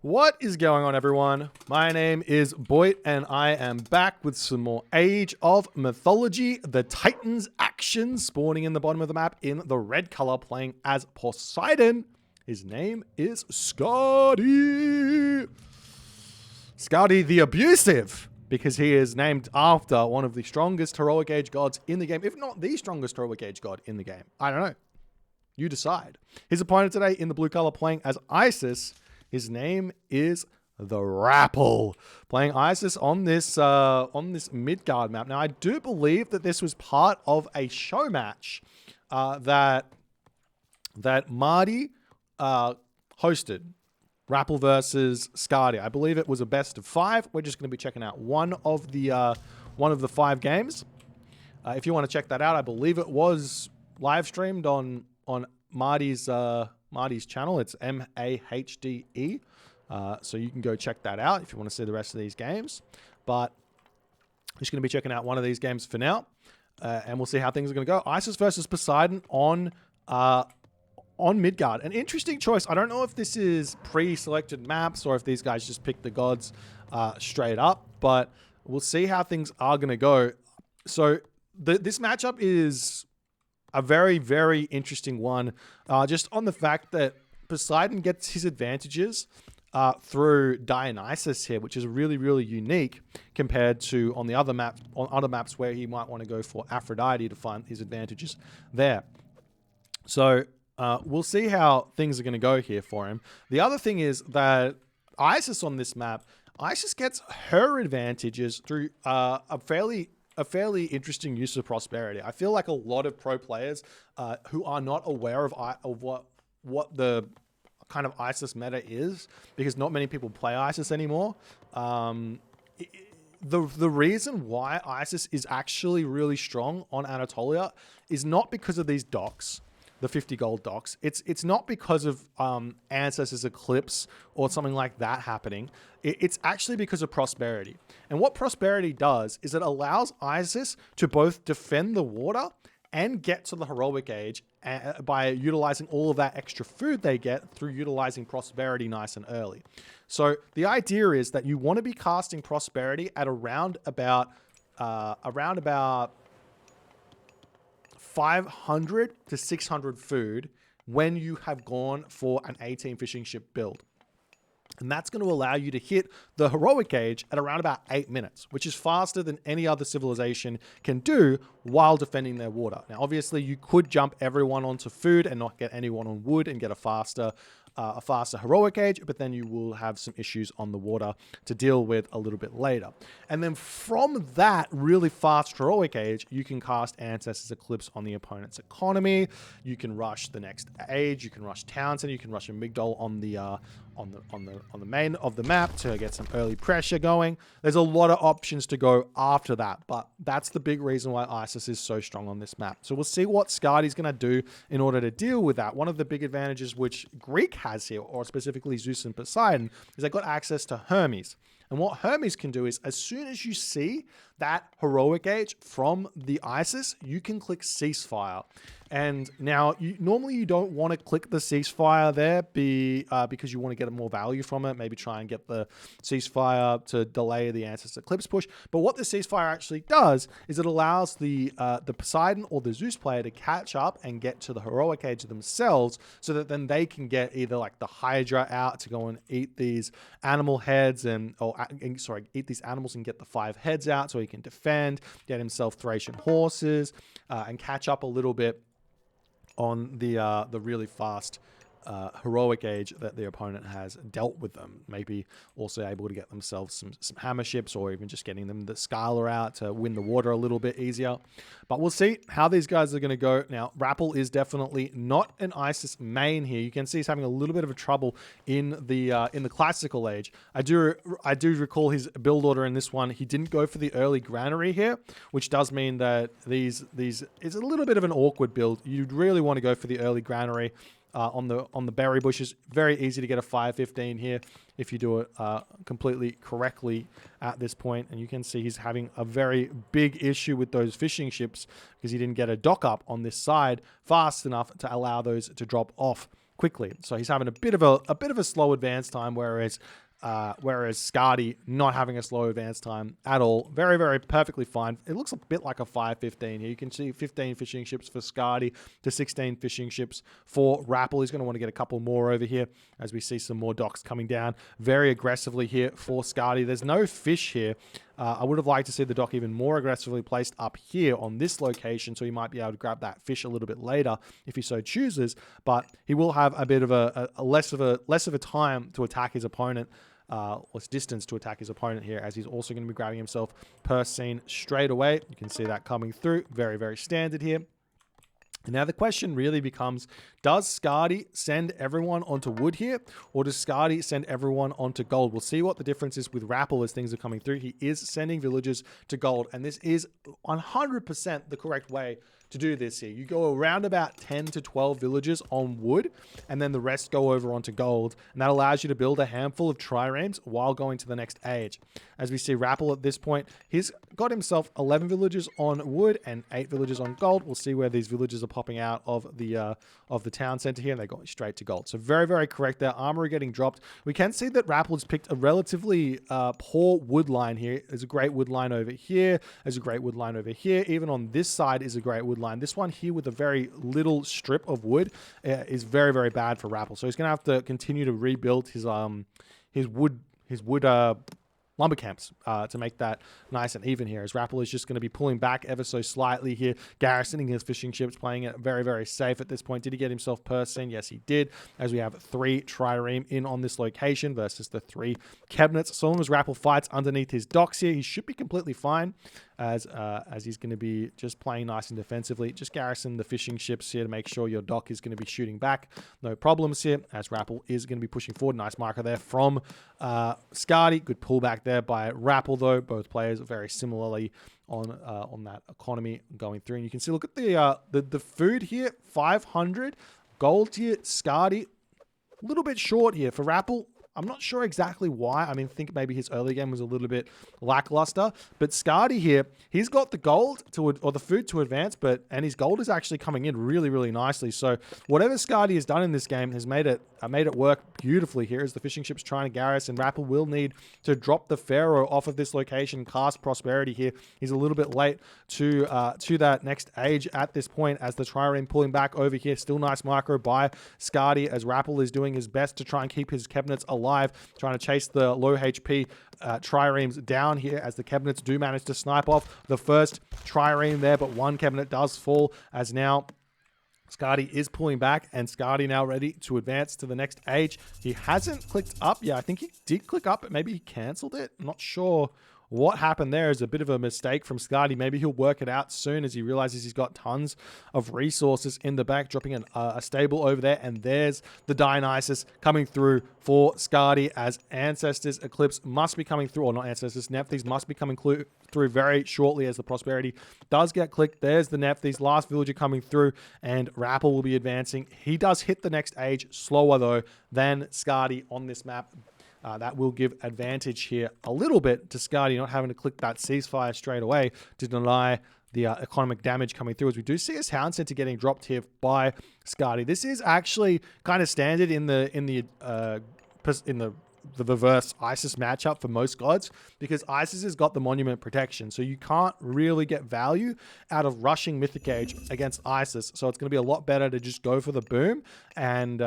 What is going on, everyone? My name is Boit, and I am back with some more Age of Mythology. The Titans action spawning in the bottom of the map in the red color, playing as Poseidon. His name is Skady. Skady the Abusive, because he is named after one of the strongest heroic age gods in the game, if not the strongest heroic age god in the game. I don't know. You decide. His opponent today in the blue color, playing as Isis. His name is the Rapl, playing Isis on this Midgard map. Now, I do believe that this was part of a show match that Marty hosted. Rapl versus Skady. I believe it was a best of 5. We're just going to be checking out one of the 5 games. If you want to check that out, I believe it was live streamed on Marty's channel. It's MAHDE. So you can go check that out if you want to see the rest of these games. But I'm just going to be checking out one of these games for now. And we'll see how things are going to go. Isis versus Poseidon on Midgard. An interesting choice. I don't know if this is pre-selected maps or if these guys just picked the gods straight up. But we'll see how things are going to go. So this matchup is a very, very interesting one, just on the fact that Poseidon gets his advantages through Dionysus here, which is really, really unique compared to on other maps where he might want to go for Aphrodite to find his advantages there. So we'll see how things are going to go here for him. The other thing is that Isis on this map, Isis gets her advantages through a fairly interesting use of prosperity. I feel like a lot of pro players who are not aware of what the kind of Isis meta is, because not many people play Isis anymore. The reason why Isis is actually really strong on Anatolia is not because of these docks, the 50 gold docks. It's not because of Ancestors Eclipse or something like that happening. It's actually because of prosperity. And what prosperity does is it allows Isis to both defend the water and get to the heroic age by utilizing all of that extra food they get through utilizing prosperity nice and early. So the idea is that you want to be casting prosperity at around about 500 to 600 food when you have gone for an 18 fishing ship build. And that's going to allow you to hit the heroic age at around about 8 minutes, which is faster than any other civilization can do while defending their water. Now, obviously, you could jump everyone onto food and not get anyone on wood and get a faster heroic age, but then you will have some issues on the water to deal with a little bit later. And then from that really fast heroic age, you can cast Ancestors Eclipse on the opponent's economy. You can rush the next age. You can rush Townsend. You can rush Amygdala on the main of the map to get some early pressure going. There's a lot of options to go after that, but that's the big reason why Isis is so strong on this map. So we'll see what Skady's going to do in order to deal with that. One of the big advantages which Greek has here, or specifically Zeus and Poseidon, is they got access to Hermes. And what Hermes can do is, as soon as you see that heroic age from the Isis, you can click ceasefire. And now, normally you don't want to click the ceasefire there because you want to get more value from it. Maybe try and get the ceasefire to delay the Ancestor Eclipse push. But what the ceasefire actually does is it allows the Poseidon or the Zeus player to catch up and get to the heroic age themselves, so that then they can get either like the Hydra out to go and eat these animal heads eat these animals and get the 5 heads out so he can defend, get himself Thracian horses, and catch up a little bit on the really fast heroic age that the opponent has dealt with them. Maybe also able to get themselves some hammer ships, or even just getting them the Scala out to win the water a little bit easier. But we'll see how these guys are going to go. Now, Rapl is definitely not an Isis main here. You can see he's having a little bit of a trouble in the classical age. I do recall his build order in this one. He didn't go for the early granary here, which does mean that these is a little bit of an awkward build. You'd really want to go for the early granary. On the berry bushes. Very easy to get a 515 here if you do it completely correctly at this point. And you can see he's having a very big issue with those fishing ships because he didn't get a dock up on this side fast enough to allow those to drop off quickly. So he's having a bit of a slow advance time, whereas Skady not having a slow advance time at all. Very, very perfectly fine. It looks a bit like a 5-15 here. You can see 15 fishing ships for Skady to 16 fishing ships for Rapl. He's going to want to get a couple more over here as we see some more docks coming down very aggressively here for Skady. There's no fish here. I would have liked to see the dock even more aggressively placed up here on this location, so he might be able to grab that fish a little bit later if he so chooses. But he will have a bit of a less of a time to attack his opponent, less distance to attack his opponent here, as he's also going to be grabbing himself per scene straight away. You can see that coming through. Very, very standard here. Now the question really becomes, does Skady send everyone onto wood here, or does Skady send everyone onto gold? We'll see what the difference is with Rapl as things are coming through. He is sending villagers to gold, and this is 100% the correct way to do this here. You go around about 10 to 12 villages on wood, and then the rest go over onto gold, and that allows you to build a handful of triremes while going to the next age. As we see Rapl at this point, he's got himself 11 villages on wood and 8 villages on gold. We'll see where these villages are popping out of the town center here, and they're going straight to gold. So very, very correct there. Armory getting dropped. We can see that Rapl has picked a relatively poor wood line here. There's a great wood line over here. There's a great wood line over here. Even on this side is a great wood line. This one here with a very little strip of wood is very, very bad for Rapl. So he's going to have to continue to rebuild his wood lumber camps to make that nice and even here, as Rapl is just going to be pulling back ever so slightly here, garrisoning his fishing ships, playing it very, very safe at this point. Did he get himself per scene? Yes, he did, as we have 3 trireme in on this location versus the 3 cabinets. So long as Rapl fights underneath his docks here, he should be completely fine, as he's going to be just playing nice and defensively. Just garrison the fishing ships here to make sure your dock is going to be shooting back. No problems here, as Rapl is going to be pushing forward. Nice marker there from Skady. Good pullback there by Rapl, though. Both players very similarly on that economy going through. And you can see, look at the food here, 500 gold here. Skady, a little bit short here for Rapl. I'm not sure exactly why. I mean, I think maybe his early game was a little bit lackluster. But Skady here, he's got the gold or the food to advance, and his gold is actually coming in really, really nicely. So whatever Skady has done in this game has made it work beautifully here, as the fishing ship's trying to garrison. Rapl will need to drop the Pharaoh off of this location, cast Prosperity here. He's a little bit late to that next age at this point, as the trireme pulling back over here. Still nice micro by Skady, as Rapl is doing his best to try and keep his cabinets alive, trying to chase the low HP triremes down here, as the cabinets do manage to snipe off the first trireme there, but one cabinet does fall, as now Skady is pulling back, and Skady now ready to advance to the next age. He hasn't clicked up. Yeah, I think he did click up, but maybe he cancelled it. I'm not sure what happened there. Is a bit of a mistake from Skady. Maybe he'll work it out soon, as he realizes he's got tons of resources in the back, dropping a stable over there. And there's the Dionysus coming through for Skady, as Ancestors Eclipse must be coming through, or not Ancestors, Nephthys must be coming through very shortly, as the Prosperity does get clicked. There's the Nephthys, last villager coming through, and Rapl will be advancing. He does hit the next age slower, though, than Skady on this map. That will give advantage here a little bit to Skady, not having to click that ceasefire straight away to deny the economic damage coming through, as we do see a town center getting dropped here by Skady. This is actually kind of standard in the reverse Isis matchup for most gods, because Isis has got the monument protection, so you can't really get value out of rushing Mythic Age against Isis. So it's going to be a lot better to just go for the boom and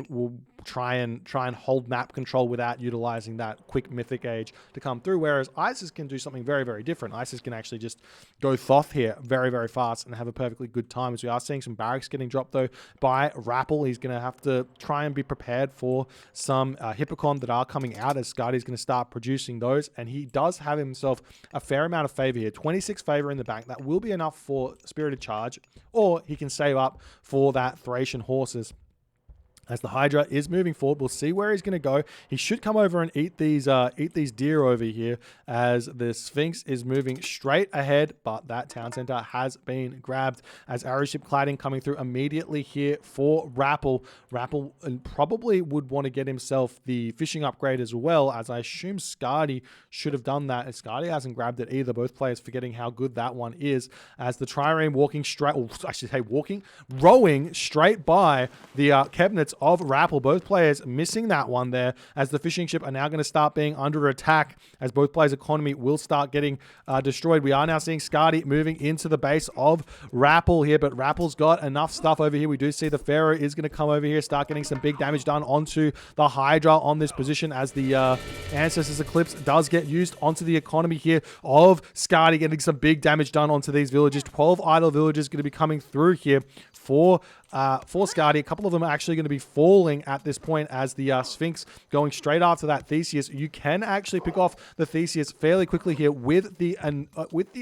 we'll try and hold map control without utilizing that quick Mythic Age to come through. Whereas Isis can do something very, very different. Isis can actually just go Thoth here very, very fast and have a perfectly good time. As we are seeing some barracks getting dropped, though, by Rapl. He's going to have to try and be prepared for some Hippocon that are coming out, as Skady is going to start producing those. And he does have himself a fair amount of favor here. 26 favor in the bank. That will be enough for Spirited Charge, or he can save up for that Thracian horses As the Hydra is moving forward, we'll see where he's going to go. He should come over and eat these deer over here as the Sphinx is moving straight ahead, but that town center has been grabbed as arrow ship cladding coming through immediately here for Rapl. Rapl probably would want to get himself the fishing upgrade as well, as I assume Skady should have done that. And Skady hasn't grabbed it either. Both players forgetting how good that one is, as the trireme rowing straight by the cabinets of Rapl. Both players missing that one there, as the fishing ship are now going to start being under attack, as both players' economy will start getting destroyed. We are now seeing Skady moving into the base of Rapl here, but Rappel's got enough stuff over here. We do see the Pharaoh is going to come over here, start getting some big damage done onto the Hydra on this position, as the Ancestors Eclipse does get used onto the economy here of Skady, getting some big damage done onto these villages. 12 idle villages going to be coming through here for Skady. A couple of them are actually going to be falling at this point, as the Sphinx going straight after that Theseus. You can actually pick off the Theseus fairly quickly here with the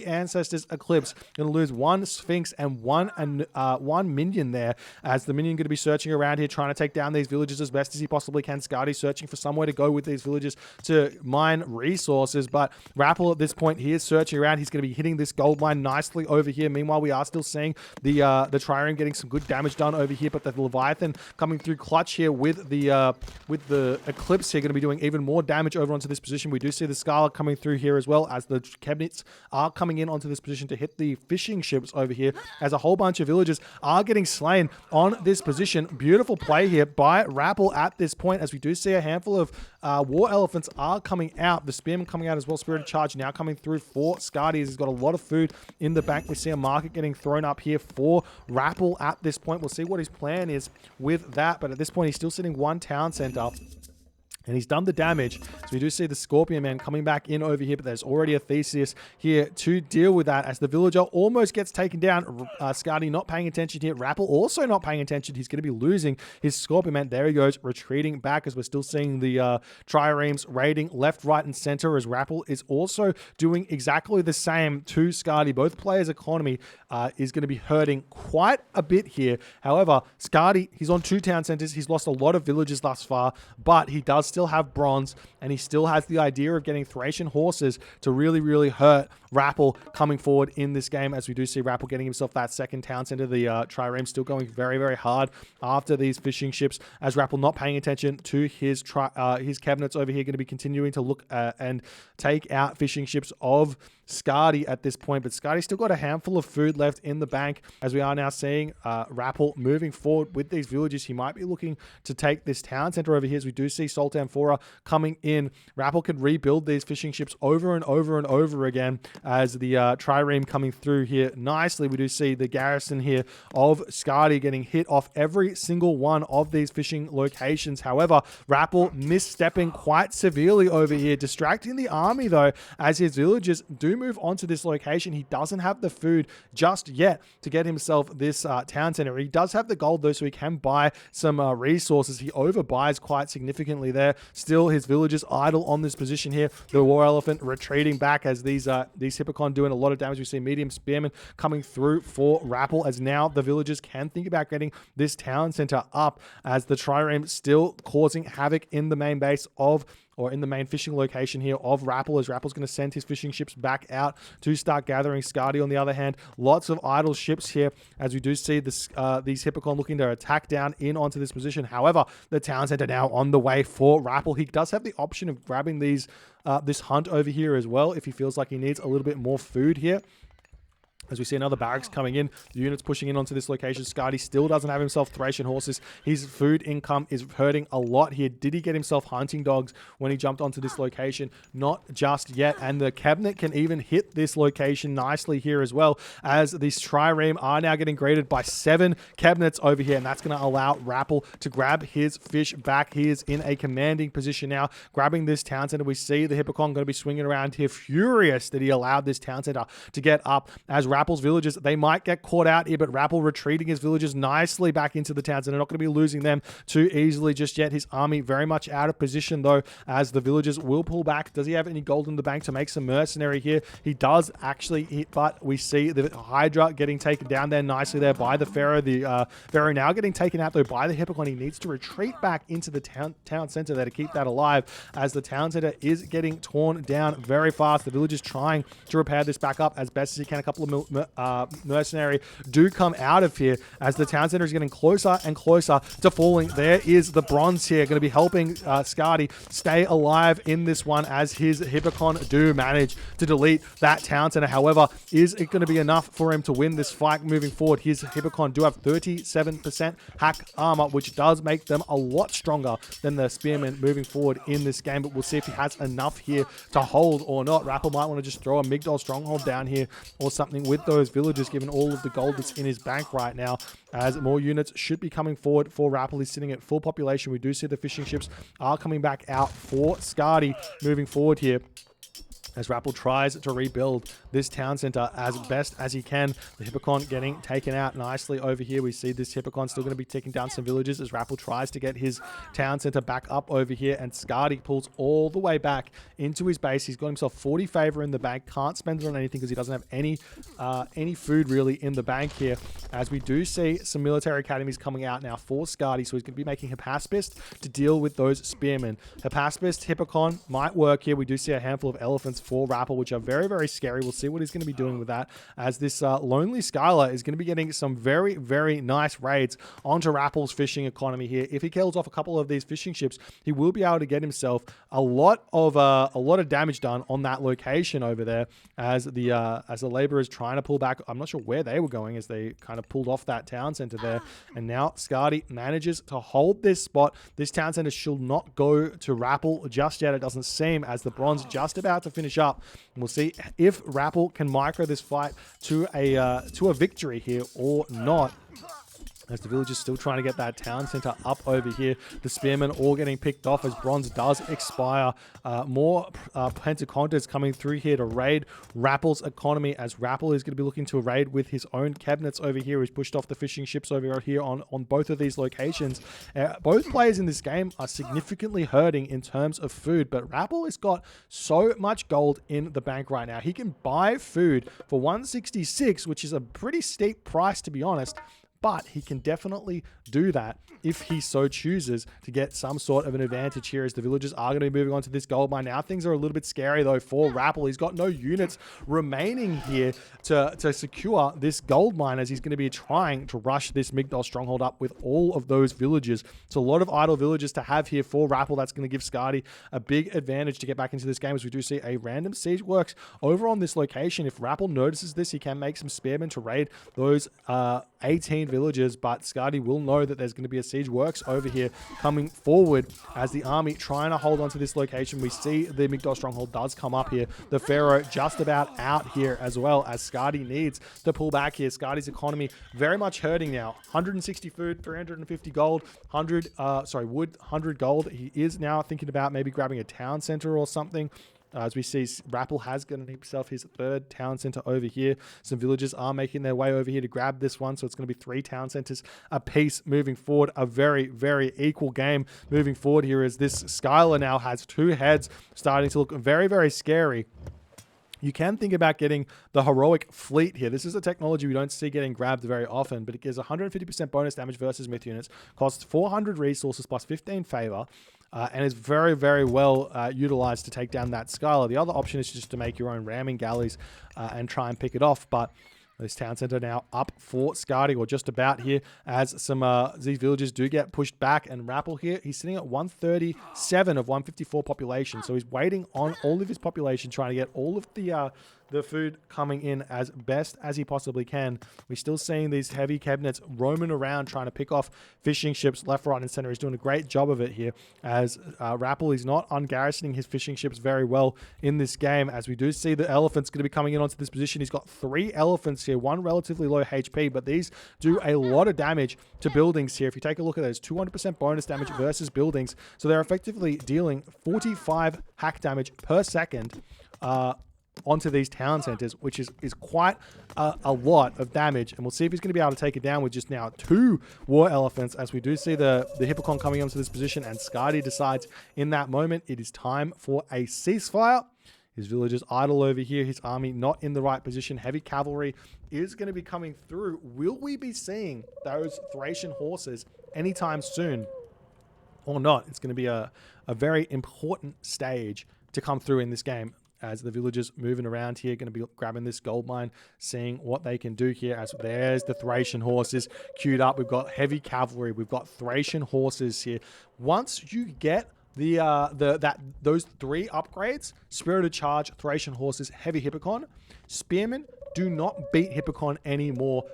Ancestors Eclipse. Going to lose one Sphinx and one minion there, as the minion going to be searching around here trying to take down these villages as best as he possibly can. Skady searching for somewhere to go with these villages to mine resources, but Rapl at this point, he is searching around. He's going to be hitting this gold mine nicely over here. Meanwhile, we are still seeing the trireme getting some good damage done over here, but the Leviathan coming through clutch here with the Eclipse here, going to be doing even more damage over onto this position. We do see the Scarlet coming through here as well, as the cabinets are coming in onto this position to hit the fishing ships over here, as a whole bunch of villagers are getting slain on this position. Beautiful play here by Rapl at this point, as we do see a handful of war elephants are coming out. The spearmen coming out as well. Spirited Charge now coming through for Skady. He's got a lot of food in the bank. We see a market getting thrown up here for Rapl at this point. We'll see what his plan is with that, but at this point he's still sitting one town center, and he's done the damage. So we do see the Scorpion Man coming back in over here, but there's already a Theseus here to deal with that, as the villager almost gets taken down. Skady not paying attention here. Rapl also not paying attention. He's going to be losing his Scorpion Man. There he goes, retreating back, as we're still seeing the triremes raiding left, right, and center, as Rapl is also doing exactly the same to Skady. Both players' economy is going to be hurting quite a bit here. However, Skady, he's on 2 town centers. He's lost a lot of villages thus far, but he does still have bronze, and he still has the idea of getting Thracian horses to really, really hurt Rapl coming forward in this game, as we do see Rapl getting himself that second town center. The trireme still going very, very hard after these fishing ships, as Rapl not paying attention to his cabinets over here, going to be continuing to look and take out fishing ships of Skady at this point. But Skady's still got a handful of food left in the bank, as we are now seeing Rapl moving forward with these villages. He might be looking to take this town center over here, as we do see Sultan Fora coming in. Rapl can rebuild these fishing ships over and over and over again, as the trireme coming through here nicely. We do see the garrison here of Skady getting hit off every single one of these fishing locations. However, Rapl misstepping quite severely over here, distracting the army though, as his villagers do move onto this location. He doesn't have the food just yet to get himself this town center. He does have the gold though, so he can buy some resources. He overbuys quite significantly there. Still, his villagers idle on this position here. The war elephant retreating back, as these Hippocon doing a lot of damage. We see medium spearmen coming through for Rapl, as now the villagers can think about getting this town center up, as the trireme still causing havoc in the main base of, or in the main fishing location here of Rapl, as Rappel's going to send his fishing ships back out to start gathering. Skady, on the other hand, lots of idle ships here, as we do see this, these Hippocon looking to attack down in onto this position. However, the town center now on the way for Rapl. He does have the option of grabbing these this hunt over here as well, if he feels like he needs a little bit more food here. As we see another barracks coming in, the units pushing in onto this location. Skady still doesn't have himself Thracian horses. His food income is hurting a lot here. Did he get himself hunting dogs when he jumped onto this location? Not just yet. And the cabinet can even hit this location nicely here as well, as these trireme are now getting graded by 7 cabinets over here. And that's going to allow Rapl to grab his fish back. He is in a commanding position now, grabbing this town center. We see the Hippocon going to be swinging around here, furious that he allowed this town center to get up, as Rapl Rappl's villagers. They might get caught out here, but Rapl retreating his villagers nicely back into the towns, and they're not going to be losing them too easily just yet. His army very much out of position, though, as the villagers will pull back. Does he have any gold in the bank to make some mercenary here? He does actually, but we see the Hydra getting taken down there nicely there by the Pharaoh. The Pharaoh now getting taken out, though, by the Hippocon. He needs to retreat back into the town center there to keep that alive, as the town center is getting torn down very fast. The villagers trying to repair this back up as best as he can. A couple of mercenary do come out of here as the town center is getting closer and closer to falling. There is the bronze here, going to be helping Skady stay alive in this one, as his Hippocon do manage to delete that town center. However, is it going to be enough for him to win this fight moving forward? His Hippocon do have 37% hack armor, which does make them a lot stronger than the spearmen moving forward in this game, but we'll see if he has enough here to hold or not. Rapl might want to just throw a Migdol stronghold down here or something with those villagers, given all of the gold that's in his bank right now, as more units should be coming forward for Rapl. He's sitting at full population. We do see the fishing ships are coming back out for Skady moving forward here, as Rapl tries to rebuild this town center as best as he can. The Hippocon getting taken out nicely over here. We see this Hippocon still going to be taking down some villages as Rapl tries to get his town center back up over here, and Skady pulls all the way back into his base. He's got himself 40 favor in the bank. Can't spend it on anything because he doesn't have any food really in the bank here, as we do see some military academies coming out now for Skady. So he's going to be making Hypaspist to deal with those spearmen. Hypaspist, Hippocon might work here. We do see a handful of elephants for Rapl, which are very, very scary. We'll see what he's going to be doing with that, as this Lonely Skylar is going to be getting some very, very nice raids onto Rappel's fishing economy here. If he kills off a couple of these fishing ships, he will be able to get himself a lot of damage done on that location over there, as the labor is trying to pull back. I'm not sure where they were going as they kind of pulled off that town center there, and now Skady manages to hold this spot. This town center should not go to Rapl just yet, it doesn't seem, as the bronze just about to finish up. And we'll see if Rapl can micro this fight to a victory here or not, as the villagers still trying to get that town center up over here. The spearmen all getting picked off as bronze does expire. More Pentaconters coming through here to raid Rappel's economy, as Rapl is going to be looking to raid with his own cabinets over here. He's pushed off the fishing ships over here on both of these locations. Both players in this game are significantly hurting in terms of food, but Rapl has got so much gold in the bank right now. He can buy food for 166, which is a pretty steep price, to be honest. But he can definitely do that if he so chooses to get some sort of an advantage here, as the villagers are going to be moving on to this gold mine. Now things are a little bit scary though for Rapl. He's got no units remaining here to secure this gold mine, as he's going to be trying to rush this Migdol stronghold up with all of those villagers. It's a lot of idle villagers to have here for Rapl. That's going to give Skady a big advantage to get back into this game, as we do see a random siege works over on this location. If Rapl notices this, he can make some spearmen to raid those 18 villagers, but Skady will know that there's going to be a siege works over here coming forward, as the army trying to hold on to this location. We see the Migdol stronghold does come up here. The Pharaoh just about out here as well, as Skady needs to pull back here. Skady's economy very much hurting now. 160 food, 350 gold, wood, 100 gold. He is now thinking about maybe grabbing a town center or something. As we see, Rapl has gotten himself his third town center over here. Some villagers are making their way over here to grab this one, so it's going to be 3 town centers apiece moving forward. A very, very equal game moving forward here, as this Skylar now has 2 heads, starting to look very, very scary. You can think about getting the heroic fleet here. This is a technology we don't see getting grabbed very often, but it gives 150% bonus damage versus myth units, costs 400 resources plus 15 favor, and is very, very well utilized to take down that Skylar. The other option is just to make your own ramming galleys and try and pick it off, but this town center now up for Skady, or just about here, as some these villagers do get pushed back. And Rapl here, he's sitting at 137 of 154 population, so he's waiting on all of his population, trying to get all of the food coming in as best as he possibly can. We're still seeing these heavy cabinets roaming around trying to pick off fishing ships left, right, and center. He's doing a great job of it here, as Rapl is not ungarrisoning his fishing ships very well in this game, as we do see the elephants going to be coming in onto this position. He's got 3 elephants here, 1 relatively low HP, but these do a lot of damage to buildings here. If you take a look at those, 200% bonus damage versus buildings, so they're effectively dealing 45 hack damage per second onto these town centers, which is quite a lot of damage. And we'll see if he's going to be able to take it down with just now 2 war elephants, as we do see the Hippocon coming onto this position, and Skady decides in that moment it is time for a ceasefire. His villagers idle over here, his army not in the right position. Heavy cavalry is going to be coming through. Will we be seeing those Thracian horses anytime soon or not? It's going to be a very important stage to come through in this game, as the villagers moving around here, going to be grabbing this gold mine, seeing what they can do here. As there's the Thracian horses queued up. We've got heavy cavalry. We've got Thracian horses here. Once you get those 3 upgrades, Spirited Charge, Thracian horses, heavy Hippocon, spearmen do not beat Hippocon anymore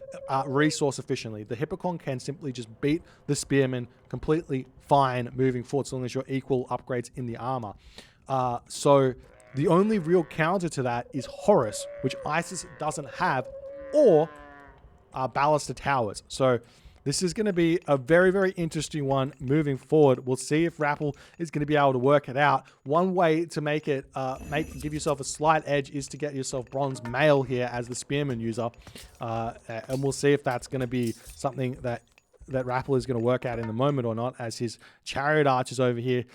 resource efficiently. The Hippocon can simply just beat the spearmen completely fine moving forward, so long as you're equal upgrades in the armor. So the only real counter to that is Horus, which Isis doesn't have, or Ballista Towers. So this is going to be a very, very interesting one moving forward. We'll see if Rapl is going to be able to work it out. One way to make it, give yourself a slight edge is to get yourself bronze mail here as the spearman user. And we'll see if that's going to be something that Rapl is going to work out in the moment or not, as his chariot archers over here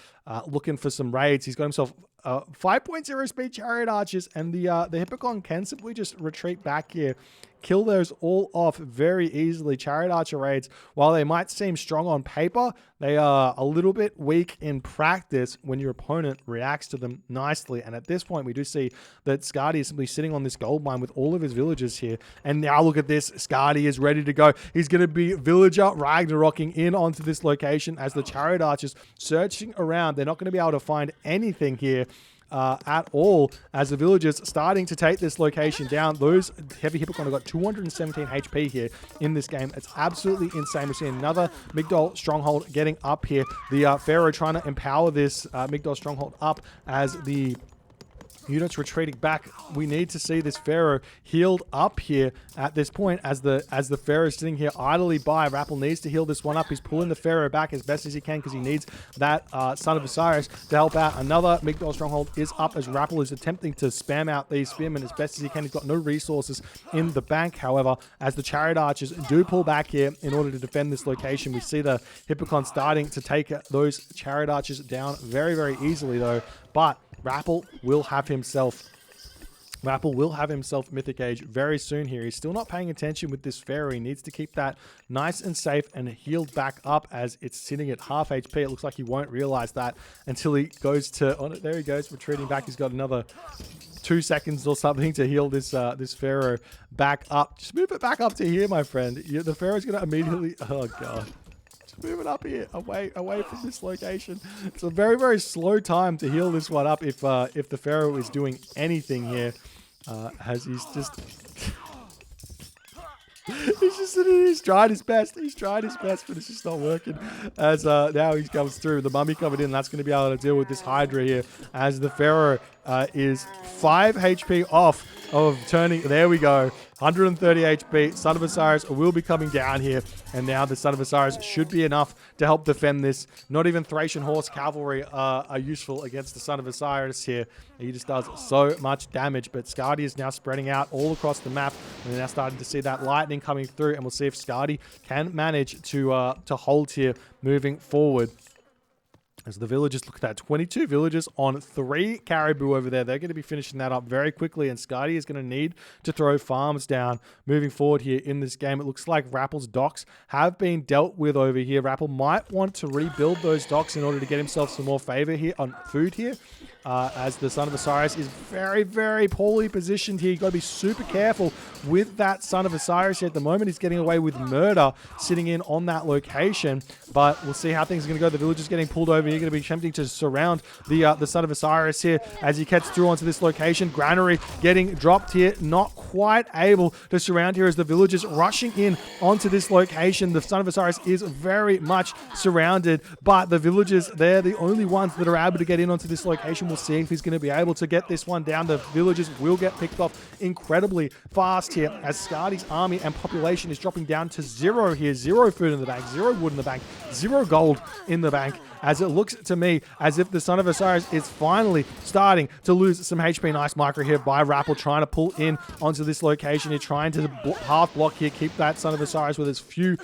looking for some raids. He's got himself 5.0 speed chariot archers, and the Hippocon can simply just retreat back here, kill those all off very easily. Chariot archer raids, while they might seem strong on paper, they are a little bit weak in practice when your opponent reacts to them nicely. And at this point, we do see that Skady is simply sitting on this gold mine with all of his villagers here. And now look at this. Skady is ready to go. He's going to be villager Ragnaroking in onto this location as the chariot archers searching around. They're not going to be able to find anything here at all, as the villagers starting to take this location down. Those heavy Hippocon have got 217 HP here in this game. It's absolutely insane. We're seeing another Migdol stronghold getting up here. The Pharaoh trying to empower this Migdol stronghold up as the units retreating back. We need to see this Pharaoh healed up here at this point, as the Pharaoh is sitting here idly by. Rapl needs to heal this one up. He's pulling the Pharaoh back as best as he can because he needs that Son of Osiris to help out. Another Migdol stronghold is up as Rapl is attempting to spam out these spearmen as best as he can. He's got no resources in the bank, however, as the chariot archers do pull back here in order to defend this location. We see the Hippocon starting to take those chariot archers down very, very easily though, but Rapl will have himself Mythic Age very soon here. He's still not paying attention with this Pharaoh. He needs to keep that nice and safe and healed back up as it's sitting at half HP. It looks like he won't realize that until he goes to... Oh, there he goes, retreating back. He's got another 2 seconds or something to heal this this Pharaoh back up. Just move it back up to here, my friend. The Pharaoh's going to immediately... Oh, God. Move it up here, away from this location. It's a very, very slow time to heal this one up if the Pharaoh is doing anything here, as he's just... he's tried his best. He's tried his best, but it's just not working. As now he comes through. The mummy coming in. That's going to be able to deal with this Hydra here, as the Pharaoh is 5 HP off of turning... There we go. 130 HP. Son of Osiris will be coming down here. And now the Son of Osiris should be enough to help defend this. Not even Thracian horse cavalry are useful against the Son of Osiris here. He just does so much damage. But Skady is now spreading out all across the map. And we're now starting to see that lightning coming through. And we'll see if Skady can manage to hold here moving forward. As the villagers, look at that, 22 villagers on 3 caribou over there. They're going to be finishing that up very quickly, and Skady is going to need to throw farms down moving forward here in this game. It looks like Rapl's docks have been dealt with over here. Rapl might want to rebuild those docks in order to get himself some more favor here on food here. As the Son of Osiris is very, very poorly positioned here. You've got to be super careful with that Son of Osiris here. At the moment, he's getting away with murder sitting in on that location, but we'll see how things are going to go. The villagers getting pulled over here, going to be attempting to surround the Son of Osiris here as he gets through onto this location. Granary getting dropped here, not quite able to surround here as the villagers rushing in onto this location. The Son of Osiris is very much surrounded, but the villagers, they're the only ones that are able to get in onto this location. We'll see if he's going to be able to get this one down. The villagers will get picked off incredibly fast here as Skady's army and population is dropping down to 0 here. 0 food in the bank, 0 wood in the bank, 0 gold in the bank, as it looks to me as if the Son of Osiris is finally starting to lose some HP. Nice micro here by Rapl, trying to pull in onto this location here, trying to half block here, keep that Son of Osiris with as few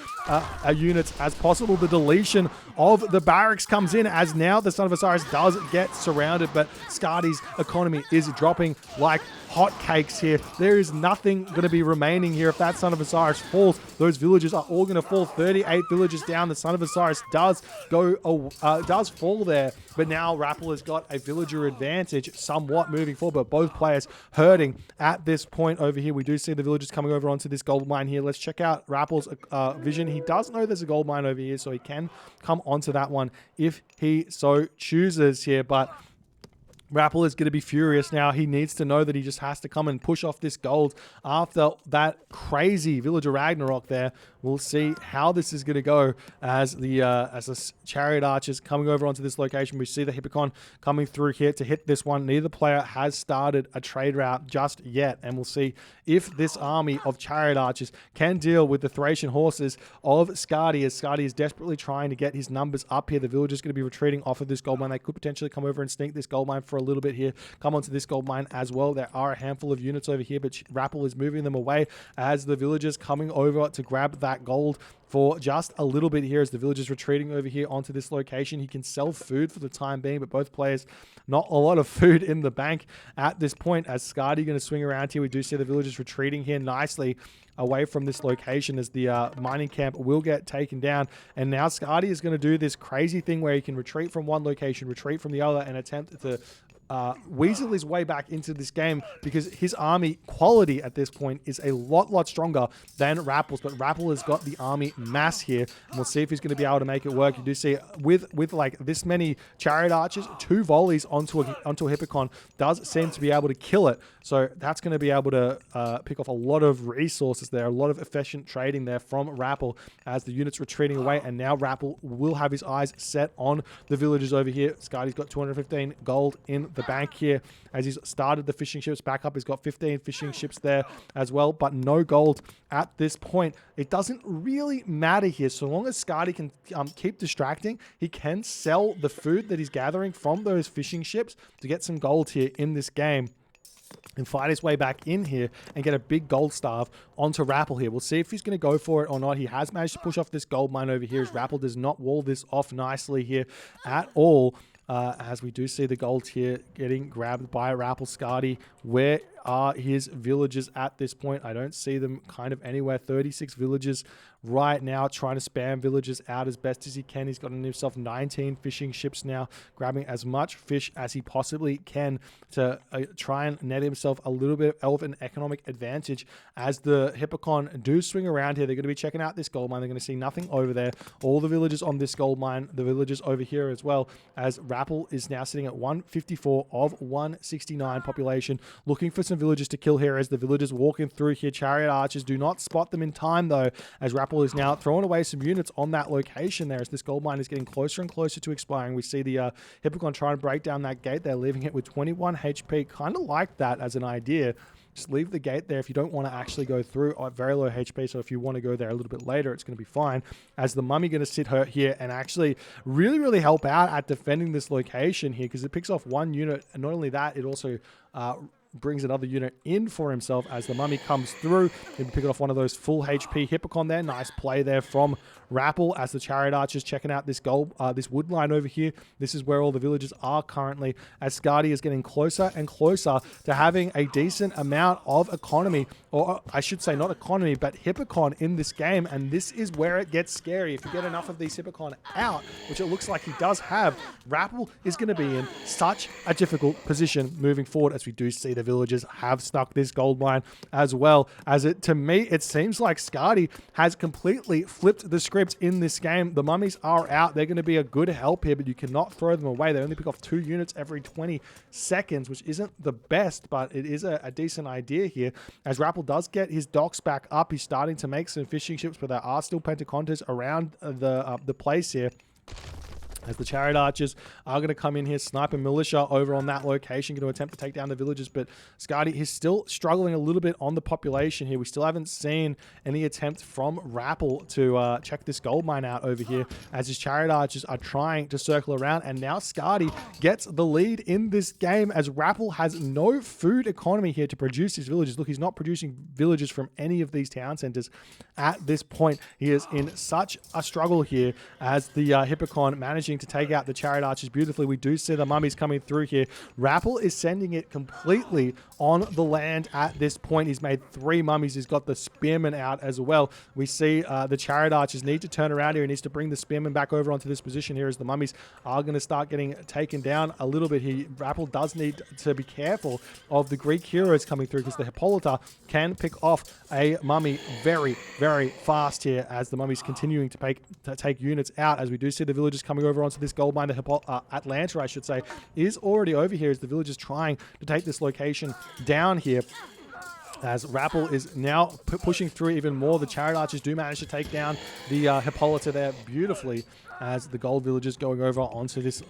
units as possible. The deletion of the barracks comes in as now the Son of Osiris does get surrounded, but Skady's economy is dropping like hotcakes here. There is nothing going to be remaining here. If that Son of Osiris falls, those villagers are all going to fall. 38 villagers down. The Son of Osiris does fall there, but now Rapl has got a villager advantage somewhat moving forward, but both players hurting at this point over here. We do see the villagers coming over onto this gold mine here. Let's check out Rappel's vision. He does know there's a gold mine over here, so he can come onto that one if he so chooses here, but Rapl is going to be furious now. He needs to know that he just has to come and push off this gold after that crazy villager Ragnarok there. We'll see how this is going to go as the chariot archers coming over onto this location. We see the Hippocon coming through here to hit this one. Neither player has started a trade route just yet, and we'll see if this army of chariot archers can deal with the Thracian horses of Skady, as Skady is desperately trying to get his numbers up here. The villagers going to be retreating off of this gold mine. They could potentially come over and sneak this gold mine for a little bit here, come onto this gold mine as well. There are a handful of units over here, but Rapl is moving them away as the villagers coming over to grab that gold for just a little bit here as the villagers retreating over here onto this location. He can sell food for the time being, but both players not a lot of food in the bank at this point as Skady going to swing around here. We do see the villagers retreating here nicely away from this location as the mining camp will get taken down, and now Skady is going to do this crazy thing where he can retreat from one location, retreat from the other, and attempt to weasel his way back into this game, because his army quality at this point is a lot stronger than Rapl's, but Rapl has got the army mass here, and we'll see if he's going to be able to make it work. You do see with like this many chariot archers, 2 volleys onto a Hippocon does seem to be able to kill it, so that's going to be able to pick off a lot of resources there, a lot of efficient trading there from Rapl as the units retreating away, and now Rapl will have his eyes set on the villagers over here. Skady's got 215 gold in the bank here as he's started the fishing ships back up. He's got 15 fishing ships there as well, but no gold at this point. It doesn't really matter here. So long as Skady can keep distracting, he can sell the food that he's gathering from those fishing ships to get some gold here in this game and fight his way back in here and get a big gold starve onto Rapl here. We'll see if he's going to go for it or not. He has managed to push off this gold mine over here as Rapl does not wall this off nicely here at all. As we do see the gold here getting grabbed by Rapl. Skady, where are his villagers at this point? I don't see them kind of anywhere. 36 villagers right now, trying to spam villagers out as best as he can. He's gotten himself 19 fishing ships now, grabbing as much fish as he possibly can to try and net himself a little bit of an economic advantage. As the Hippocon do swing around here, they're going to be checking out this gold mine. They're going to see nothing over there. All the villagers on this gold mine, the villagers over here as well, as Rapl is now sitting at 154 of 169 population, looking for some villagers to kill here as the villagers walking through here. Chariot archers do not spot them in time though, as Rapl is now throwing away some units on that location there as this gold mine is getting closer and closer to expiring. We see the Hippocon trying to break down that gate. They're leaving it with 21 HP. Kind of like that as an idea. Just leave the gate there if you don't want to actually go through at very low HP. So if you want to go there a little bit later, it's going to be fine. As the mummy going to sit here and actually really help out at defending this location here, because it picks off one unit. And not only that, it also brings another unit in for himself as the mummy comes through. He'll be picking off one of those full HP Hippocon there. Nice play there from Rapl as the chariot archers checking out this this wood line over here. This is where all the villagers are currently, as Skady is getting closer and closer to having a decent amount of economy, or I should say not economy, but Hippocon in this game. And this is where it gets scary. If you get enough of these Hippocon out, which it looks like he does have, Rapl is going to be in such a difficult position moving forward, as we do see the villagers have stuck this gold mine as well. As to me, it seems like Skady has completely flipped the script in this game. The mummies are out. They're going to be a good help here, but you cannot throw them away. They only pick off 2 units every 20 seconds, which isn't the best, but it is a decent idea here. As Rapl does get his docks back up, he's starting to make some fishing ships, but there are still Pentacontas around the place here. as the chariot archers are going to come in here, sniper militia over on that location, going to attempt to take down the villagers, but Skady is still struggling a little bit on the population here. We still haven't seen any attempt from Rapl to check this gold mine out over here, as his chariot archers are trying to circle around, and now Skady gets the lead in this game, as Rapl has no food economy here to produce his villagers. Look, he's not producing villagers from any of these town centers at this point. He is in such a struggle here, as the Hippocon managing to take out the chariot archers beautifully. We do see the mummies coming through here. Rapl is sending it completely on the land at this point. He's made 3 mummies. He's got the spearmen out as well. We see the chariot archers need to turn around here. He needs to bring the spearmen back over onto this position here, as the mummies are going to start getting taken down a little bit here. Rapl does need to be careful of the Greek heroes coming through, because the Hippolyta can pick off a mummy very, very fast here, as the mummies continuing to take units out. As we do see the villagers coming over onto this gold mine, the Atlanta, I should say, is already over here, as the villagers trying to take this location down here. As Rapl is now pushing through even more. The chariot archers do manage to take down the Hippolyta there beautifully, as the gold villagers going over onto this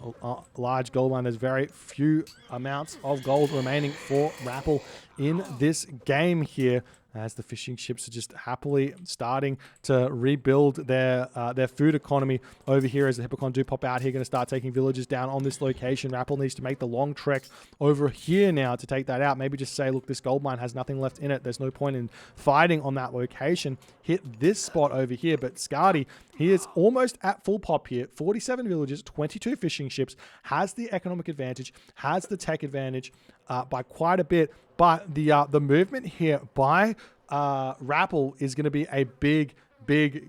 large gold mine. There's very few amounts of gold remaining for Rapl in this game here, as the fishing ships are just happily starting to rebuild their food economy over here, as the Hippocon do pop out here, going to start taking villagers down on this location. Rapl needs to make the long trek over here now to take that out. Maybe just say, look, this gold mine has nothing left in it. There's no point in fighting on that location. Hit this spot over here, but Skady, he is almost at full pop here. 47 villagers, 22 fishing ships, has the economic advantage, has the tech advantage by quite a bit. But the movement here by Rapl is going to be a big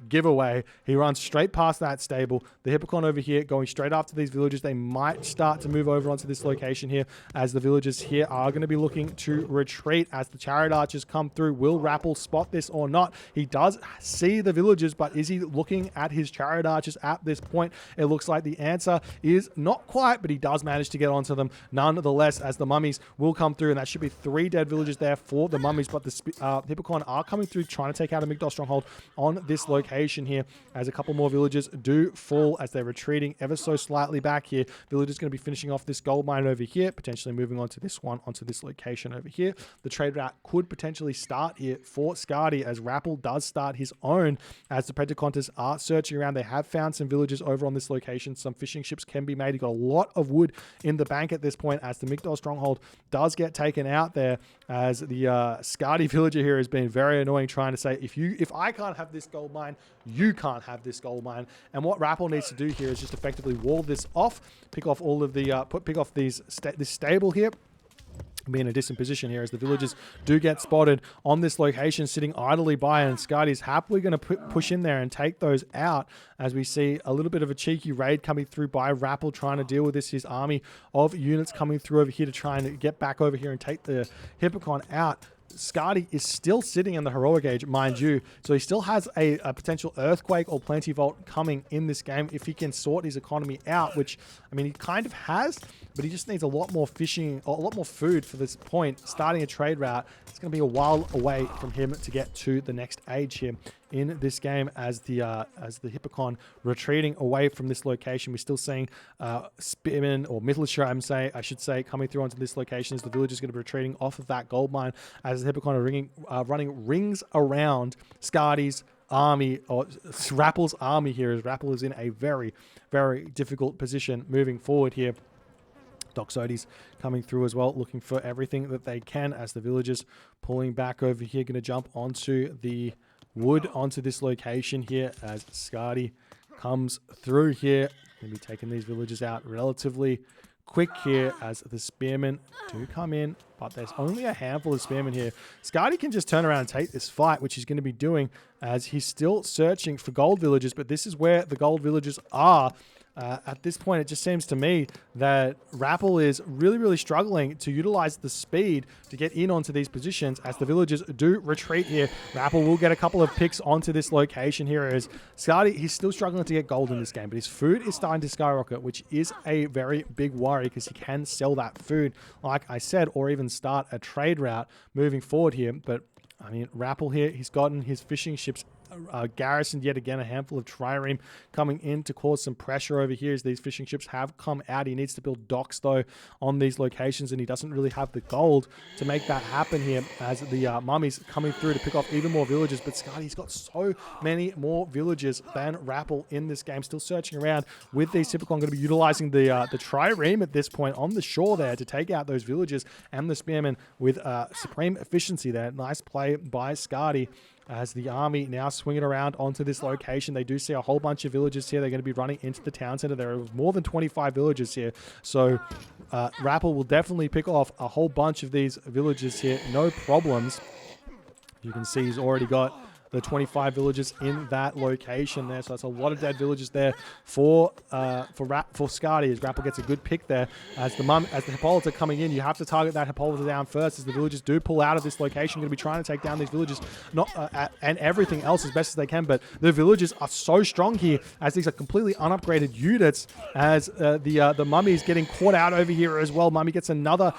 giveaway. He runs straight past that stable. The Hippocon over here going straight after these villagers. They might start to move over onto this location here, as the villagers here are going to be looking to retreat as the chariot archers come through. Will Rapl spot this or not? He does see the villagers, but is he looking at his chariot archers at this point? It looks like the answer is not quite, but he does manage to get onto them nonetheless, as the mummies will come through, and that should be 3 dead villagers there for the mummies. But the Hippocon are coming through, trying to take out a Migdol stronghold on this location here, as a couple more villagers do fall as they're retreating ever so slightly back here. Villagers going to be finishing off this gold mine over here, potentially moving on to this one, onto this location over here. The trade route could potentially start here for Skady, as Rapl does start his own, as the Predacons are searching around. They have found some villagers over on this location. Some fishing ships can be made. He got a lot of wood in the bank at this point, as the Migdol stronghold does get taken out there, as the Skady villager here has been very annoying, trying to say, if I can't have this gold mine, you can't have this gold mine. And what Rapl needs to do here is just effectively wall this off, pick off all of the pick off this stable here, be in a distant position here, as the villagers do get spotted on this location sitting idly by, and Skady's happily going to push in there and take those out, as we see a little bit of a cheeky raid coming through by Rapl, trying to deal with this. His army of units coming through over here to try and get back over here and take the Hippocon out. Skady is still sitting in the heroic age, mind you, so he still has a potential earthquake or plenty vault coming in this game if he can sort his economy out, which, I mean, he kind of has, but he just needs a lot more fishing, or a lot more food for this point. Starting a trade route, it's going to be a while away from him to get to the next age here in this game, as the Hippocon retreating away from this location. We're still seeing spearmen, or militia, I should say, coming through onto this location, as the villagers going to be retreating off of that gold mine, as the Hippocon are running rings around Skady's army, or Rapl's army here, as Rapl is in a very, very difficult position moving forward here. Doxotes coming through as well, looking for everything that they can, as the villagers pulling back over here, going to jump onto the wood onto this location here, as Skady comes through here. Going to be taking these villagers out relatively quick here, as the spearmen do come in, but there's only a handful of spearmen here. Skady can just turn around and take this fight, which he's going to be doing, as he's still searching for gold villagers, but this is where the gold villagers are. At this point, it just seems to me that Rapl is really, really struggling to utilize the speed to get in onto these positions, as the villagers do retreat here. Rapl will get a couple of picks onto this location here, as Skady, he's still struggling to get gold in this game, but his food is starting to skyrocket, which is a very big worry, because he can sell that food, like I said, or even start a trade route moving forward here. But I mean, Rapl here, he's gotten his fishing ships garrisoned yet again. A handful of trireme coming in to cause some pressure over here as these fishing ships have come out. He needs to build docks though on these locations, and he doesn't really have the gold to make that happen here as the mummies coming through to pick off even more villages. But Skady's got so many more villages than Rapl in this game. Still searching around with these Typicon. Going to be utilizing the trireme at this point on the shore there to take out those villages and the spearmen with supreme efficiency there. Nice play by Skady as the army now swinging around onto this location. They do see a whole bunch of villages here. They're going to be running into the town center. There are more than 25 villages here. So Rapl will definitely pick off a whole bunch of these villages here. No problems. You can see he's already got the 25 villages in that location there. So that's a lot of dead villages there for Skady as Rapl gets a good pick there. As the Hippolyta coming in, you have to target that Hippolyta down first as the villagers do pull out of this location. Going to be trying to take down these villages and everything else as best as they can. But the villagers are so strong here as these are completely unupgraded units as the mummy is getting caught out over here as well. Mummy gets another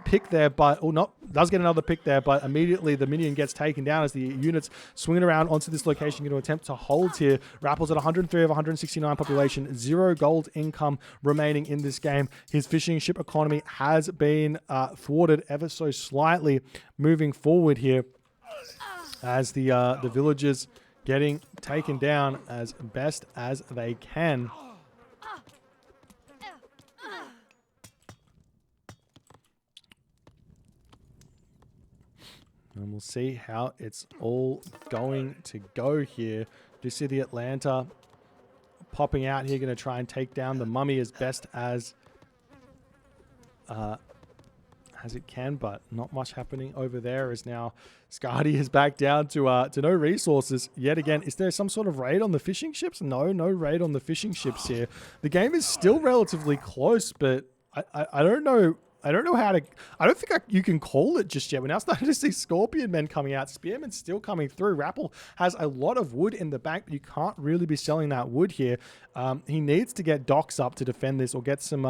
pick there, does get another pick there, but immediately the minion gets taken down as the units swinging around onto this location, going to attempt to hold here. Rapl's at 103 of 169 population, 0 gold income remaining in this game. His fishing ship economy has been thwarted ever so slightly moving forward here as the villagers getting taken down as best as they can. And we'll see how it's all going to go here. Do you see the Atlanta popping out here, going to try and take down the mummy as best as it can, but not much happening over there as now Skady is back down to no resources yet again. Is there some sort of raid on the fishing ships? No raid on the fishing ships here. The game is still relatively close, but I don't know. I don't know how to... I don't think you can call it just yet. We're now starting to see Scorpion Men coming out. Spearmen still coming through. Rapl has a lot of wood in the bank, but you can't really be selling that wood here. He needs to get docks up to defend this, or get some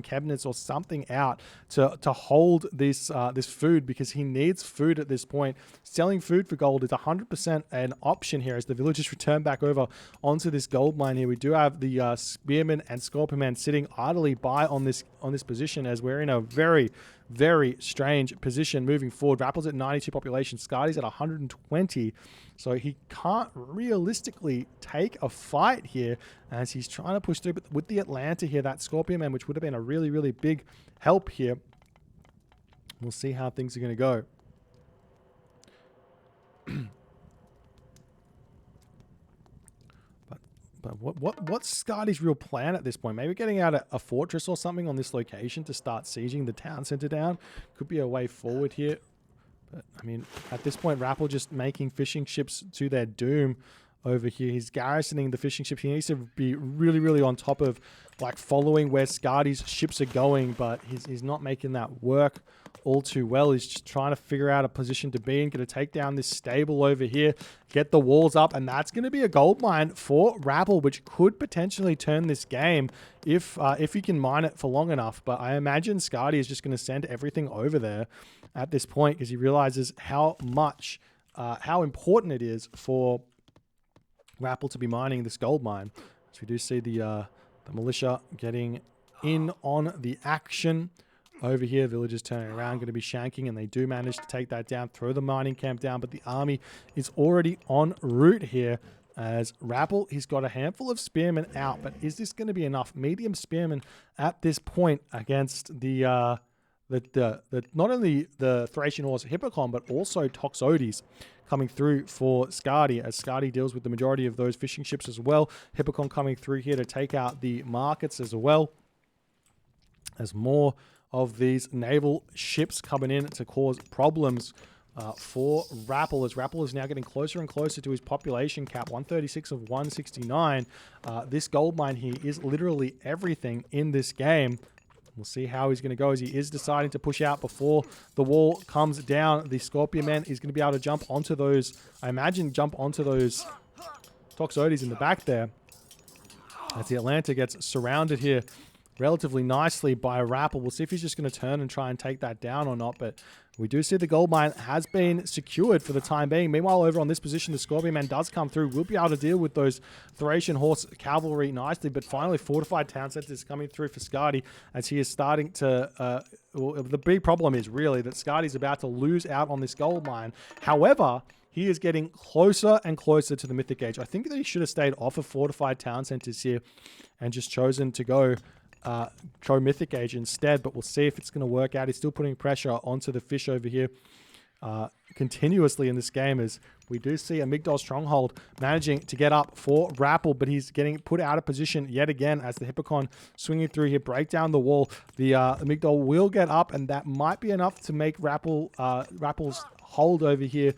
cabinets or something out to hold this food, because he needs food at this point. Selling food for gold is 100% an option here as the villagers return back over onto this gold mine here. We do have the Spearmen and Scorpion Men sitting idly by on this position as we're in a very, very strange position moving forward. Rapl's at 92 population. Skady's at 120. So he can't realistically take a fight here as he's trying to push through. But with the Atlanta here, that Scorpion Man, which would have been a really, really big help here. We'll see how things are going to go. But what's Skady's real plan at this point? Maybe getting out a fortress or something on this location to start sieging the town center down could be a way forward here. But I mean, at this point, Rapl just making fishing ships to their doom over here. He's garrisoning the fishing ships. He needs to be really, really on top of like following where Skady's ships are going, but he's not making that work all too well. He's just trying to figure out a position to be in. Going to take down this stable over here, get the walls up, and that's going to be a gold mine for Rapl, which could potentially turn this game if he can mine it for long enough. But I imagine Skady is just going to send everything over there at this point because he realizes how important it is for Rapl to be mining this gold mine. So we do see the militia getting in on the action over here. Villagers turning around, going to be shanking, and they do manage to take that down, throw the mining camp down, but the army is already en route here as Rapl, he's got a handful of spearmen out, but is this going to be enough? Medium spearmen at this point against the not only the Thracian horse Hippocon, but also Toxotes coming through for Skady, as Skady deals with the majority of those fishing ships as well. Hippocon coming through here to take out the markets as well, as more of these naval ships coming in to cause problems for Rapl, as Rapl is now getting closer and closer to his population cap, 136 of 169. This gold mine here is literally everything in this game. We'll see how he's going to go, as he is deciding to push out before the wall comes down. The Scorpion Man is going to be able to jump onto those, I imagine, jump onto those Toxotes in the back there. As the Atlanta gets surrounded here relatively nicely by Rapl. We'll see if he's just going to turn and try and take that down or not, but we do see the gold mine has been secured for the time being. Meanwhile, over on this position, the Scorpion Man does come through. We'll be able to deal with those Thracian Horse Cavalry nicely, but finally, fortified town center is coming through for Skady as he is starting to... well, the big problem is really that Skady's about to lose out on this gold mine. However, he is getting closer and closer to the Mythic Age. I think that he should have stayed off of fortified town centers here and just chosen to go Mythic Age instead, but we'll see if it's going to work out. He's still putting pressure onto the fish over here continuously in this game, as we do see a Migdol stronghold managing to get up for Rapl, but he's getting put out of position yet again as the Hippocon swinging through here, break down the wall. The Migdol will get up, and that might be enough to make Rappl's hold over here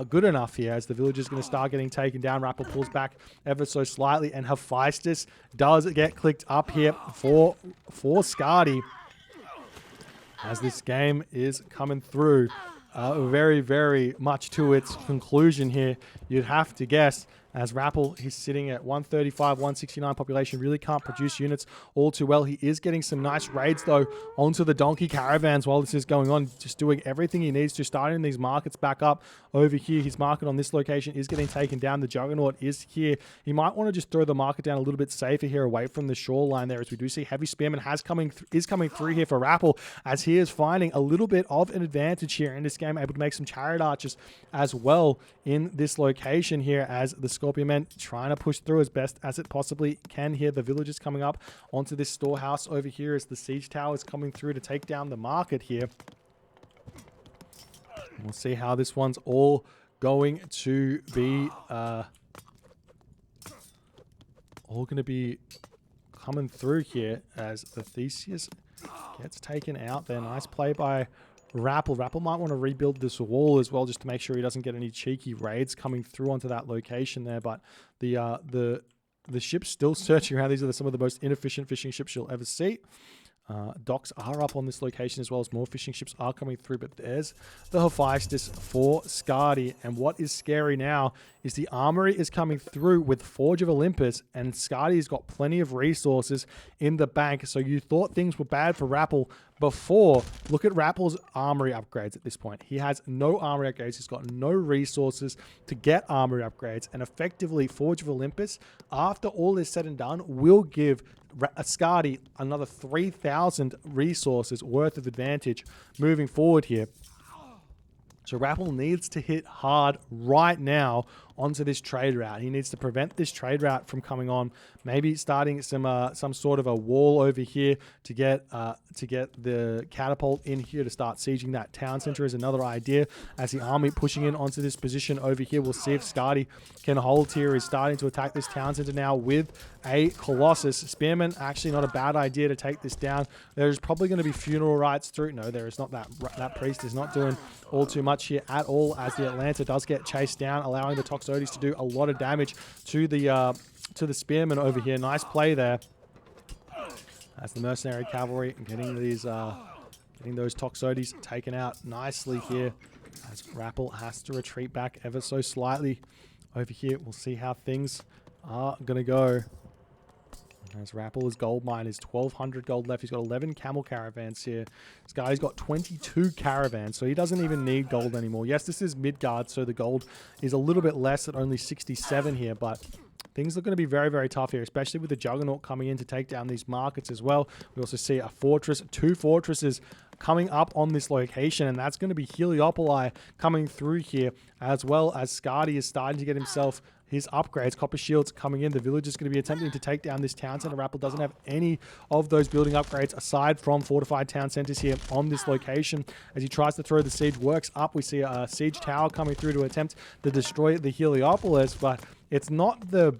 good enough here, as the village is going to start getting taken down. Rapl pulls back ever so slightly, and Hephaestus does get clicked up here for Skady, as this game is coming through very, very much to its conclusion here, you'd have to guess, as Rapl, he's sitting at 135, 169 population, really can't produce units all too well. He is getting some nice raids, though, onto the donkey caravans while this is going on, just doing everything he needs to, starting these markets back up over here. His market on this location is getting taken down. The Juggernaut is here. He might want to just throw the market down a little bit safer here, away from the shoreline there, as we do see Heavy Spearman is coming through here for Rapl, as he is finding a little bit of an advantage here in this game, able to make some chariot archers as well in this location here, as the Scorpion Men trying to push through as best as it possibly can here. The villagers coming up onto this storehouse over here as the siege tower is coming through to take down the market here. We'll see how this one's all going to be coming through here, as the Theseus gets taken out there. Nice play by Rapl. Rapl might want to rebuild this wall as well, just to make sure he doesn't get any cheeky raids coming through onto that location there. But the ship's still searching around. These are some of the most inefficient fishing ships you'll ever see. Docks are up on this location, as well as more fishing ships are coming through, but there's the Hephaestus for Skady. And what is scary now is the armory is coming through with Forge of Olympus, and Skady's got plenty of resources in the bank. So you thought things were bad for Rapl before. Look at Rappel's armory upgrades at this point. He has no armory upgrades. He's got no resources to get armory upgrades, and effectively Forge of Olympus, after all is said and done, will give Skady another 3,000 resources worth of advantage moving forward here. So Rapl needs to hit hard right now onto this trade route. He needs to prevent this trade route from coming on. Maybe starting some sort of a wall over here to get the catapult in here to start sieging that town center is another idea. As the army pushing in onto this position over here, we'll see if Skady can hold here. He's starting to attack this town center now with a Colossus. Spearman, actually not a bad idea to take this down. There's probably going to be funeral rites through. No, there is not. That priest is not doing all too much here at all, as the Atlanta does get chased down, allowing the Toxotes to do a lot of damage to the spearmen over here. Nice play there, as the mercenary cavalry getting these getting those Toxotes taken out nicely here, as Rapl has to retreat back ever so slightly over here. We'll see how things are gonna go, as Rappel's gold mine is 1,200 gold left. He's got 11 camel caravans here. This guy's got 22 caravans, so he doesn't even need gold anymore. Yes, this is Midgard, so the gold is a little bit less at only 67 here, but things are going to be very, very tough here, especially with the Juggernaut coming in to take down these markets as well. We also see a fortress, 2 fortresses coming up on this location, and that's going to be Heliopoli coming through here, as well as Skady is starting to get himself his upgrades. Copper shields coming in. The village is going to be attempting to take down this town center. Rapl doesn't have any of those building upgrades aside from fortified town centers here on this location. As he tries to throw the siege works up, we see a siege tower coming through to attempt to destroy the Heliopolis, but it's not the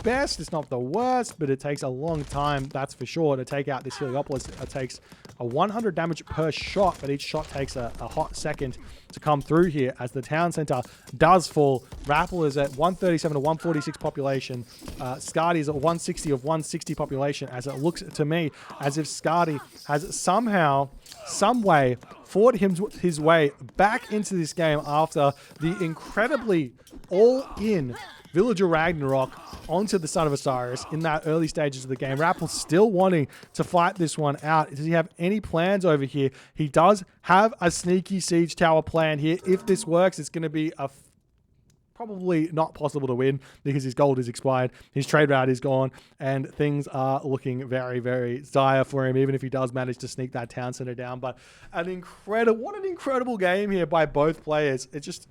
best, it's not the worst, but it takes a long time, that's for sure, to take out this Heliopolis. It takes a 100 damage per shot, but each shot takes a hot second to come through here, as the town center does fall. Rapl is at 137 to 146 population. Skady is at 160 of 160 population, as it looks to me as if Skady has somehow, some way, fought his way back into this game after the incredibly all-in Villager Ragnarok onto the Son of Osiris in that early stages of the game. Rapl still wanting to fight this one out. Does he have any plans over here? He does have a sneaky siege tower plan here. If this works, it's going to be a probably not possible to win because his gold is expired, his trade route is gone, and things are looking very, very dire for him, even if he does manage to sneak that town center down. But what an incredible game here by both players. It's just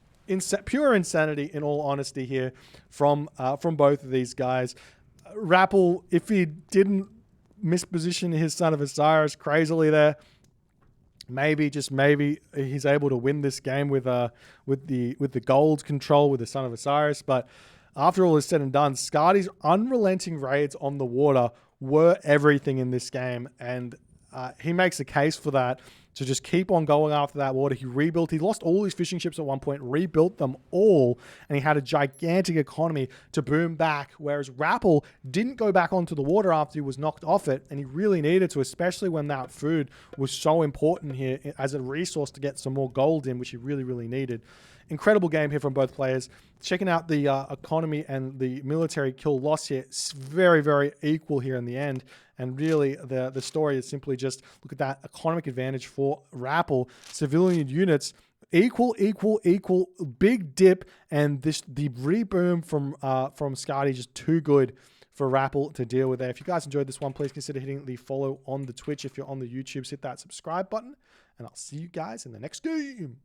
pure insanity, in all honesty, here from both of these guys. Rapl, if he didn't misposition his Son of Osiris crazily there, maybe, just maybe, he's able to win this game with the gold control with the Son of Osiris. But after all is said and done, Skady's unrelenting raids on the water were everything in this game, and he makes a case for that, to just keep on going after that water. He rebuilt. He lost all his fishing ships at one point, rebuilt them all, and he had a gigantic economy to boom back, whereas Rapl didn't go back onto the water after he was knocked off it, and he really needed to, especially when that food was so important here as a resource to get some more gold in, which he really, really needed. Incredible game here from both players. Checking out the economy and the military kill loss here. It's very, very equal here in the end. And really, the story is simply just look at that economic advantage for Rapl. Civilian units equal, big dip, and the reboom from Skady just too good for Rapl to deal with there. If you guys enjoyed this one, please consider hitting the follow on the Twitch. If you're on the YouTube, hit that subscribe button, and I'll see you guys in the next game.